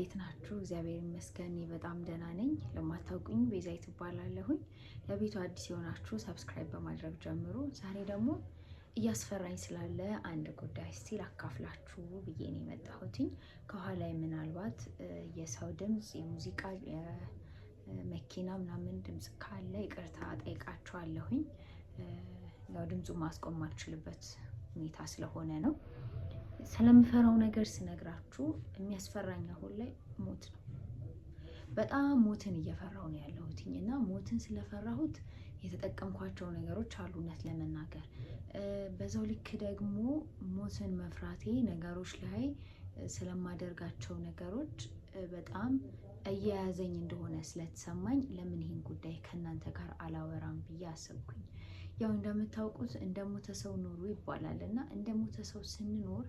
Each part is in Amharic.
እንዴት ናችሁ? እግዚአብሔር ይመስገን በጣም ደህና ነኝ። ለማታውቁኝ ቤዛዊት እባላለሁኝ። ለቤቱ አዲስ የሆናችሁ ሰብስክራይብ በማድረግ ጀምሩ። ዛሬ ደግሞ እያስፈራኝ ስላለ አንድ ጉዳይ እስቲ ላካፍላችሁ ብዬ ነው የመጣሁትኝ። ከኋላ ምናልባት የሰው ድምፅ፣ የሙዚቃ፣ የመኪና ምናምን ድምፅ ካለ ይቅርታ ጠይቃችኋለሁኝ። ያው ድምፁ ማስቆም ማልችልበት ሁኔታ ስለሆነ ነው። ስለምፈራው ነገር ስነግራችሁ የሚያስፈራኝ አሁን ላይ ሞት ነው። በጣም ሞትን እየፈራሁ ነው ያለሁትኝ እና ሞትን ስለፈራሁት የተጠቀምኳቸው ነገሮች አሉ እውነት ለመናገር። በዛው ልክ ደግሞ ሞትን መፍራቴ ነገሮች ላይ ስለማደርጋቸው ነገሮች በጣም እየያዘኝ እንደሆነ ስለተሰማኝ ለምን ይህን ጉዳይ ከእናንተ ጋር አላወራም ብዬ አሰብኩኝ። ያው እንደምታውቁት እንደሞተ ሰው ኖሩ ይባላል እና እንደሞተ ሰው ስንኖር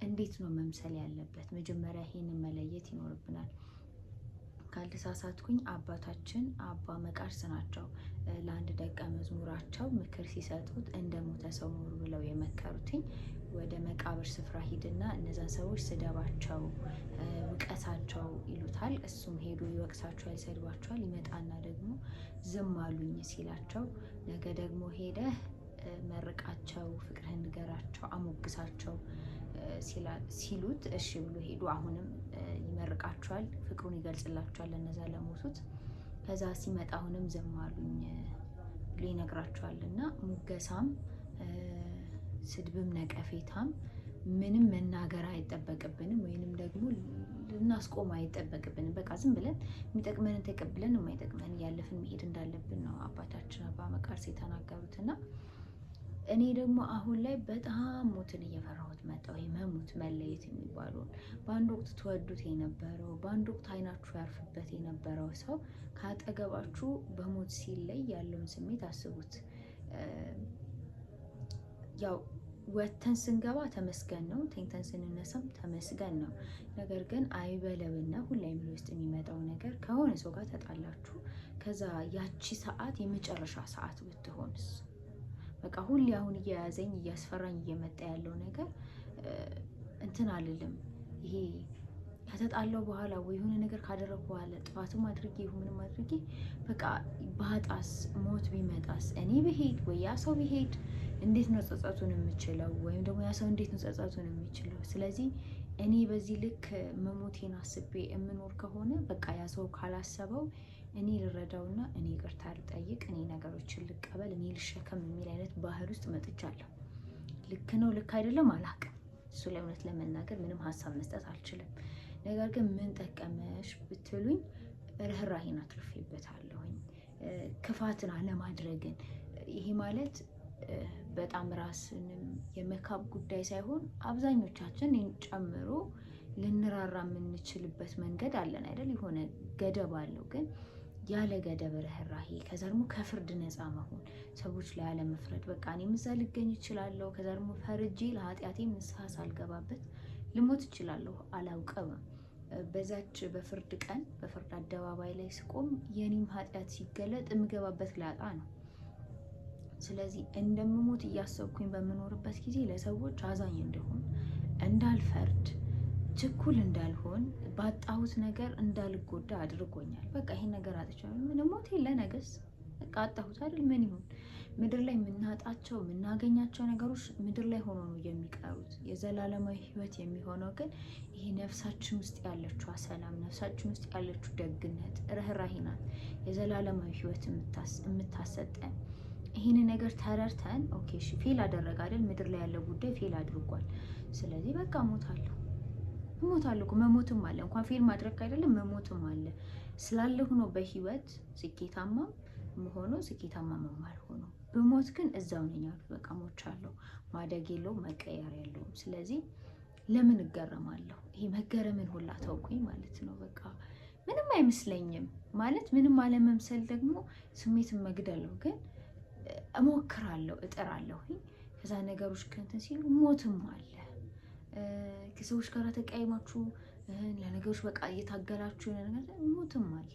እንዴት ነው መምሰል ያለበት? መጀመሪያ ይሄንን መለየት ይኖርብናል። ካልተሳሳትኩኝ አባታችን አባ መቃርስ ናቸው ለአንድ ደቀ መዝሙራቸው ምክር ሲሰጡት እንደሞተ ሰው ኖሩ ብለው የመከሩትኝ። ወደ መቃብር ስፍራ ሂድና እነዛን ሰዎች ስደባቸው፣ ውቀሳቸው ይሉታል። እሱም ሄዶ ይወቅሳቸዋል፣ ይሰድባቸዋል። ይመጣና ደግሞ ዝም አሉኝ ሲላቸው ነገ ደግሞ ሄደህ መርቃቸው፣ ፍቅርህን ንገራቸው፣ አሞግሳቸው ሲሉት እሺ ብሎ ሄዱ። አሁንም ይመርቃቸዋል፣ ፍቅሩን ይገልጽላቸዋል እነዛ ለሞቱት። ከዛ ሲመጣ አሁንም ዝም አሉኝ ብሎ ይነግራቸዋል። እና ሙገሳም ስድብም ነቀፌታም ምንም መናገር አይጠበቅብንም፣ ወይንም ደግሞ ልናስቆም አይጠበቅብንም። በቃ ዝም ብለን የሚጠቅመንን ተቀብለን የማይጠቅመን እያለፍን መሄድ እንዳለብን ነው አባታችን አባ መቃርስ የተናገሩት። እና እኔ ደግሞ አሁን ላይ በጣም ሞትን እየፈራሁት መጣሁ። መሞት፣ መለየት የሚባለውን በአንድ ወቅት ትወዱት የነበረው በአንድ ወቅት አይናችሁ ያርፍበት የነበረው ሰው ከአጠገባችሁ በሞት ሲለይ ያለውን ስሜት አስቡት። ያው ወተን ስንገባ ተመስገን ነው፣ ተኝተን ስንነሳም ተመስገን ነው። ነገር ግን አይበለውና ሁሌ አይምሮ ውስጥ የሚመጣው ነገር ከሆነ ሰው ጋር ተጣላችሁ፣ ከዛ ያቺ ሰዓት የመጨረሻ ሰዓት ብትሆንስ? በቃ ሁሌ አሁን እየያዘኝ እያስፈራኝ እየመጣ ያለው ነገር እንትን አልልም። ይሄ ከተጣላው በኋላ ወይ የሆነ ነገር ካደረኩ በኋላ ጥፋትም አድርጌ ምንም አድርጌ በቃ ባጣስ፣ ሞት ቢመጣስ፣ እኔ ብሄድ ወይ ያ ሰው ቢሄድ እንዴት ነው ጸጸቱን የምችለው? ወይም ደግሞ ያ ሰው እንዴት ነው ጸጸቱን የሚችለው? ስለዚህ እኔ በዚህ ልክ መሞቴን አስቤ የምኖር ከሆነ በቃ ያ ሰው ካላሰበው እኔ ልረዳውና እኔ ይቅርታ ልጠይቅ፣ እኔ ነገሮችን ልቀበል፣ እኔ ልሸከም የሚል አይነት ባህል ውስጥ መጥቻለሁ። ልክ ነው ልክ አይደለም አላውቅም። እሱ ላይ እውነት ለመናገር ምንም ሀሳብ መስጠት አልችልም። ነገር ግን ምን ጠቀመሽ ብትሉኝ ርህራሄን አትርፌበታለሁኝ፣ ክፋትን አለማድረግን። ይሄ ማለት በጣም ራስንም የመካብ ጉዳይ ሳይሆን አብዛኞቻችን ጨምሮ ልንራራ የምንችልበት መንገድ አለን አይደል? የሆነ ገደብ አለው። ግን ያለ ገደብ ርህራሄ፣ ከዛ ደግሞ ከፍርድ ነፃ መሆን፣ ሰዎች ላይ አለመፍረድ። በቃ እኔም እዛ ልገኝ እችላለሁ፣ ከዛ ደግሞ ፈርጄ ለኃጢአቴ ንስሐ ሳልገባበት ልሞት እችላለሁ፣ አላውቅም። በዛች በፍርድ ቀን በፍርድ አደባባይ ላይ ስቆም የኔም ኃጢአት ሲገለጥ የምገባበት ላጣ ነው። ስለዚህ እንደምሞት እያሰብኩኝ በምኖርበት ጊዜ ለሰዎች አዛኝ እንደሆን፣ እንዳልፈርድ፣ ችኩል እንዳልሆን፣ ባጣሁት ነገር እንዳልጎዳ አድርጎኛል። በቃ ይሄን ነገር አጥቻለሁ። ምን ሞት የለ ነገስ በቃ አጣሁት አይደል? ምን ይሁን? ምድር ላይ የምናጣቸው የምናገኛቸው ነገሮች ምድር ላይ ሆኖ ነው የሚቀሩት። የዘላለማዊ ሕይወት የሚሆነው ግን ይሄ ነፍሳችን ውስጥ ያለችው ሰላም፣ ነፍሳችን ውስጥ ያለችው ደግነት፣ ርህራሄ ናት የዘላለማዊ ሕይወት የምታሰጠን። ይህን ነገር ተረድተን ኦኬ እሺ ፌል አደረገ አይደል? ምድር ላይ ያለው ጉዳይ ፌል አድርጓል። ስለዚህ በቃ እሞታለሁ እኮ መሞትም አለ። እንኳን ፌል ማድረግ አይደለም መሞትም አለ። ስላለሁ ነው በህይወት ስኬታማ ሆኖ ስኬታማ መማር ሆኖ። ብሞት ግን እዛው ነኝ አሉ። በቃ ሞቻለሁ። ማደግ የለውም መቀየር የለውም። ስለዚህ ለምን እገረማለሁ? ይሄ መገረምን ሁላ ተውኩኝ ማለት ነው። በቃ ምንም አይመስለኝም ማለት ምንም አለመምሰል ደግሞ ስሜትን መግደል ነው። ግን እሞክራለሁ፣ እጥራለሁ። ከዛ ነገሮች ከንትን ሲሉ ሞትም አለ። ከሰዎች ጋር ተቀያይማችሁ ለነገሮች በቃ እየታገላችሁ ሞትም አለ።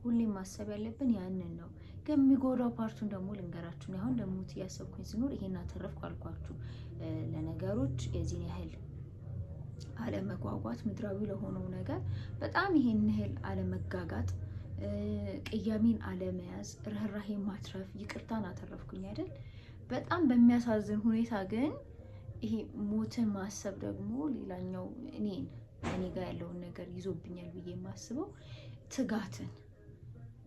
ሁሌም ማሰብ ያለብን ያንን ነው። ግን የሚጎዳው ፓርቱን ደግሞ ልንገራችሁ። አሁን ለሞት እያሰብኩኝ ስኖር ይሄን አተረፍኩ አልኳችሁ። ለነገሮች የዚህን ያህል አለመጓጓት፣ ምድራዊ ለሆነው ነገር በጣም ይሄን ያህል አለመጋጋጥ፣ ቅያሜን አለመያዝ፣ ርህራሄ ማትረፍ፣ ይቅርታን አተረፍኩኝ አይደል? በጣም በሚያሳዝን ሁኔታ ግን ይሄ ሞትን ማሰብ ደግሞ ሌላኛው እኔ ጋር ያለውን ነገር ይዞብኛል ብዬ የማስበው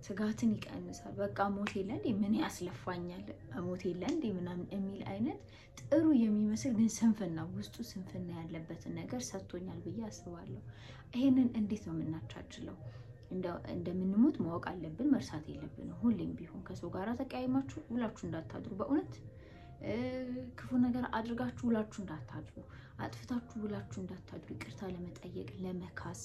ትጋትን ይቀንሳል። በቃ ሞት የለ እንዴ ምን ያስለፋኛል፣ ሞት የለ እንዴ ምናምን የሚል አይነት ጥሩ የሚመስል ግን ስንፍና፣ ውስጡ ስንፍና ያለበትን ነገር ሰጥቶኛል ብዬ አስባለሁ። ይሄንን እንዴት ነው የምናቻችለው? እንደምንሞት ማወቅ አለብን፣ መርሳት የለብንም። ሁሌም ቢሆን ከሰው ጋር ተቀያይማችሁ ውላችሁ እንዳታድሩ። በእውነት ክፉ ነገር አድርጋችሁ ውላችሁ እንዳታድሩ፣ አጥፍታችሁ ውላችሁ እንዳታድሩ። ይቅርታ ለመጠየቅ፣ ለመካስ፣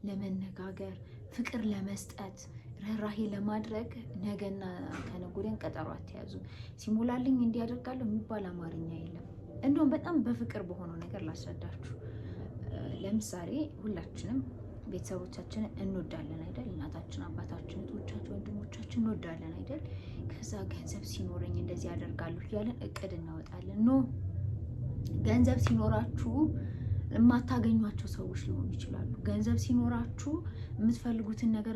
ለመነጋገር፣ ፍቅር ለመስጠት፣ ርህራሄ ለማድረግ ነገና ከነገ ወዲያን ቀጠሮ አትያዙ። ሲሞላልኝ እንዲያደርጋለሁ የሚባል አማርኛ የለም። እንደውም በጣም በፍቅር በሆነው ነገር ላስረዳችሁ። ለምሳሌ ሁላችንም ቤተሰቦቻችንን እንወዳለን አይደል? እናታችን፣ አባታችን፣ እህቶቻችን፣ ወንድሞቻችን እንወዳለን አይደል? ከዛ ገንዘብ ሲኖረኝ እንደዚህ ያደርጋሉ እያለን እቅድ እናወጣለን። ኖ ገንዘብ ሲኖራችሁ የማታገኟቸው ሰዎች ሊሆኑ ይችላሉ። ገንዘብ ሲኖራችሁ የምትፈልጉትን ነገር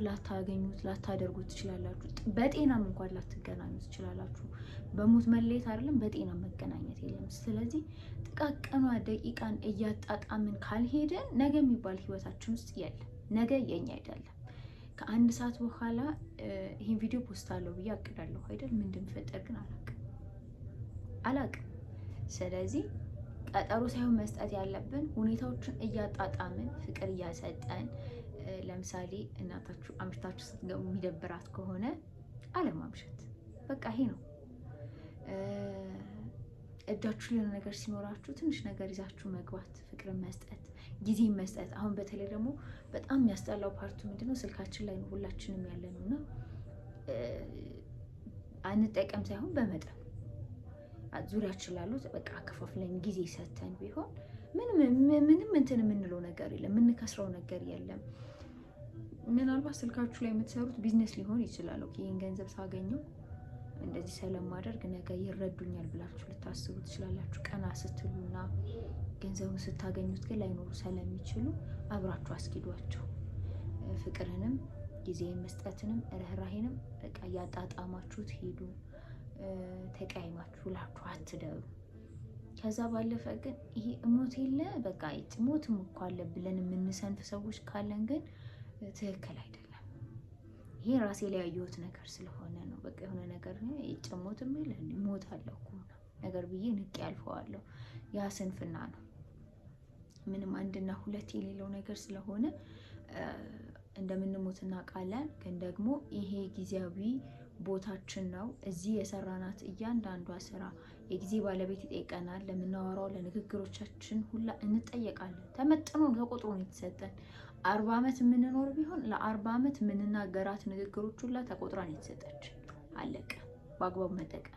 ላታደርጉት ትችላላችሁ። በጤናም እንኳን ላትገናኙ ትችላላችሁ። በሞት መለየት አይደለም በጤና መገናኘት የለም። ስለዚህ ጥቃቅኗ ደቂቃን እያጣጣምን ካልሄደን ነገ የሚባል ህይወታችን ውስጥ የለም። ነገ የኛ አይደለም። ከአንድ ሰዓት በኋላ ይሄን ቪዲዮ ፖስት አለው ብዬ አቅዳለሁ አይደል? ምን እንደሚፈጠር ግን አላቅም። ስለዚህ ቀጠሮ ሳይሆን መስጠት ያለብን ሁኔታዎችን እያጣጣምን ፍቅር እያሰጠን። ለምሳሌ እናታችሁ አምሽታችሁ ስትገቡ የሚደብራት ከሆነ አለማምሸት፣ በቃ ይሄ ነው። እጃችሁ ሌላ ነገር ሲኖራችሁ ትንሽ ነገር ይዛችሁ መግባት፣ ፍቅርን መስጠት፣ ጊዜ መስጠት። አሁን በተለይ ደግሞ በጣም የሚያስጠላው ፓርቱ ምንድነው? ስልካችን ላይ ነው ሁላችንም ያለ ነው እና አንጠቀም ሳይሆን በመጠን ዙሪያችን ላሉት በቃ አከፋፍለን ጊዜ ሰተን ቢሆን ምንም እንትን የምንለው ነገር የለም፣ የምንከስረው ነገር የለም። ምናልባት ስልካችሁ ላይ የምትሰሩት ቢዝነስ ሊሆን ይችላል። ይህን ገንዘብ ሳገኘው እንደዚህ ስለማደርግ ነገ ይረዱኛል ብላችሁ ልታስቡ ትችላላችሁ። ቀና ስትሉና ገንዘቡን ስታገኙት ግን ላይኖሩ ስለሚችሉ አብራችሁ አስኪዷቸው። ፍቅርንም ጊዜን መስጠትንም ርህራሄንም በቃ እያጣጣማችሁት ሄዱ። ተቀያይማችሁ ላችሁ አትደሩ። ከዛ ባለፈ ግን ይሄ ሞት የለ በቃ ሞትም እኮ አለ ብለን የምንሰንፍ ሰዎች ካለን ግን ትክክል አይደለም። ይሄ ራሴ ላይ ያየሁት ነገር ስለሆነ ነው። በቃ የሆነ ነገር ነው ሞትም የለ ሞት አለ እኮ ነገር ብዬ ንቄ ያልፈዋለሁ። ያ ስንፍና ነው። ምንም አንድና ሁለት የሌለው ነገር ስለሆነ እንደምንሞት እናውቃለን። ግን ደግሞ ይሄ ጊዜያዊ ቦታችን ነው። እዚህ የሰራናት እያንዳንዷ ስራ የጊዜ ባለቤት ይጠይቀናል። ለምናወራው ለንግግሮቻችን ሁላ እንጠየቃለን። ተመጥኖ ተቆጥሮ ነው የተሰጠን። 40 ዓመት የምንኖር ቢሆን ለ40 ዓመት የምንናገራት ንግግሮች ሁላ ተቆጥራን የተሰጠች። አለቀ። በአግባቡ መጠቀም።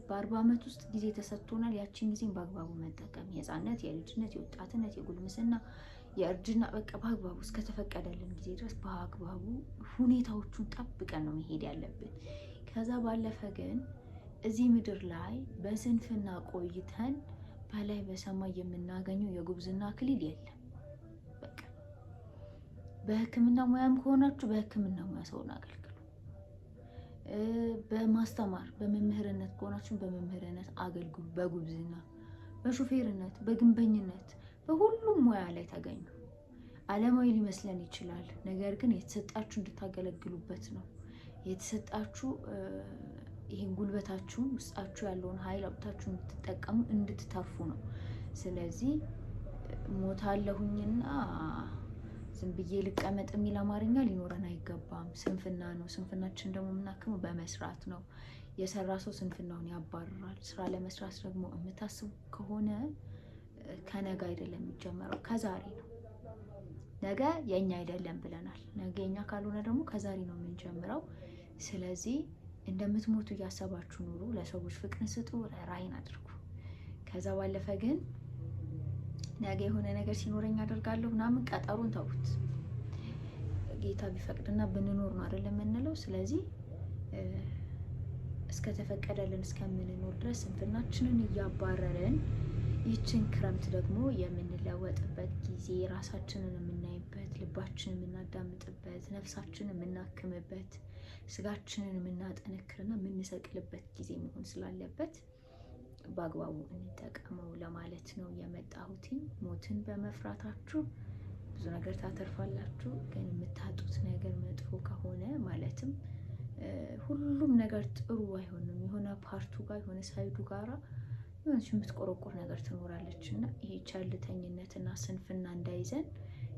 በ40 ዓመት ውስጥ ጊዜ ተሰጥቶናል። ያችን ጊዜን በአግባቡ መጠቀም። የህፃንነት፣ የልጅነት፣ የወጣትነት፣ የጉልምስና፣ የእርጅና በቃ በአግባቡ እስከተፈቀደልን ጊዜ ድረስ በአግባቡ ሁኔታዎቹን ጠብቀን ነው መሄድ ያለብን። ከዛ ባለፈ ግን እዚህ ምድር ላይ በስንፍና ቆይተን በላይ በሰማይ የምናገኘው የጉብዝና አክሊል የለም። በቃ በሕክምና ሙያም ከሆናችሁ በሕክምና ሙያ ሰውን አገልግሉ። በማስተማር በመምህርነት ከሆናችሁ በመምህርነት አገልግሉ። በጉብዝና፣ በሹፌርነት፣ በግንበኝነት በሁሉም ሙያ ላይ ተገኙ። ዓለማዊ ሊመስለን ይችላል፣ ነገር ግን የተሰጣችሁ እንድታገለግሉበት ነው። የተሰጣችሁ ይሄን ጉልበታችሁን ውስጣችሁ ያለውን ኃይል አውጥታችሁ እንድትጠቀሙ እንድትተርፉ ነው። ስለዚህ ሞታለሁኝና ዝም ብዬ ልቀመጥ የሚል አማርኛ ሊኖረን አይገባም። ስንፍና ነው። ስንፍናችን ደግሞ የምናክመው በመስራት ነው። የሰራ ሰው ስንፍናውን ያባርራል። ስራ ለመስራት ደግሞ የምታስቡ ከሆነ ከነገ አይደለም የሚጀመረው፣ ከዛሬ ነው። ነገ የኛ አይደለም ብለናል። ነገ የኛ ካልሆነ ደግሞ ከዛሬ ነው የምንጀምረው። ስለዚህ እንደምትሞቱ እያሰባችሁ ኑሩ። ለሰዎች ፍቅርን ስጡ፣ ራዕይን አድርጉ። ከዛ ባለፈ ግን ነገ የሆነ ነገር ሲኖረኝ አደርጋለሁ ምናምን ቀጠሩን ተውት። ጌታ ቢፈቅድና ብንኖር ነው አይደለም የምንለው። ስለዚህ እስከተፈቀደልን እስከምንኖር ድረስ ስንፍናችንን እያባረርን ይችን ክረምት ደግሞ የምንለወጥበት ጊዜ፣ ራሳችንን የምናይበት፣ ልባችንን የምናዳምጥበት፣ ነፍሳችንን የምናክምበት፣ ስጋችንን የምናጠነክርና የምንሰቅልበት ጊዜ መሆን ስላለበት በአግባቡ እንጠቀመው ለማለት ነው የመጣሁትኝ። ሞትን በመፍራታችሁ ብዙ ነገር ታተርፋላችሁ። ግን የምታጡት ነገር መጥፎ ከሆነ ማለትም ሁሉም ነገር ጥሩ አይሆንም። የሆነ ፓርቱ ጋር የሆነ ሳይዱ ጋራ የሆነች የምትቆረቆር ነገር ትኖራለች እና ይሄ ቸልተኝነትና ስንፍና እንዳይዘን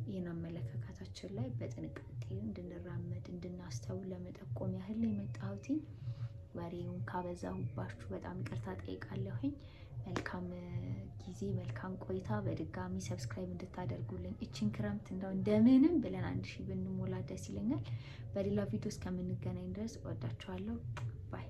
ይህን አመለካከታችን ላይ በጥንቃቄ እንድንራመድ እንድናስተውል ለመጠቆም ያህል የመጣሁትኝ። ወሬውን ካበዛሁባችሁ በጣም ይቅርታ ጠይቃለሁኝ። መልካም ጊዜ፣ መልካም ቆይታ። በድጋሚ ሰብስክራይብ እንድታደርጉልኝ እችን ክረምት እንደምንም ብለን 1000 ብንሞላ ደስ ይለኛል። በሌላ ቪዲዮ እስከምንገናኝ ድረስ እወዳችኋለሁ። ባይ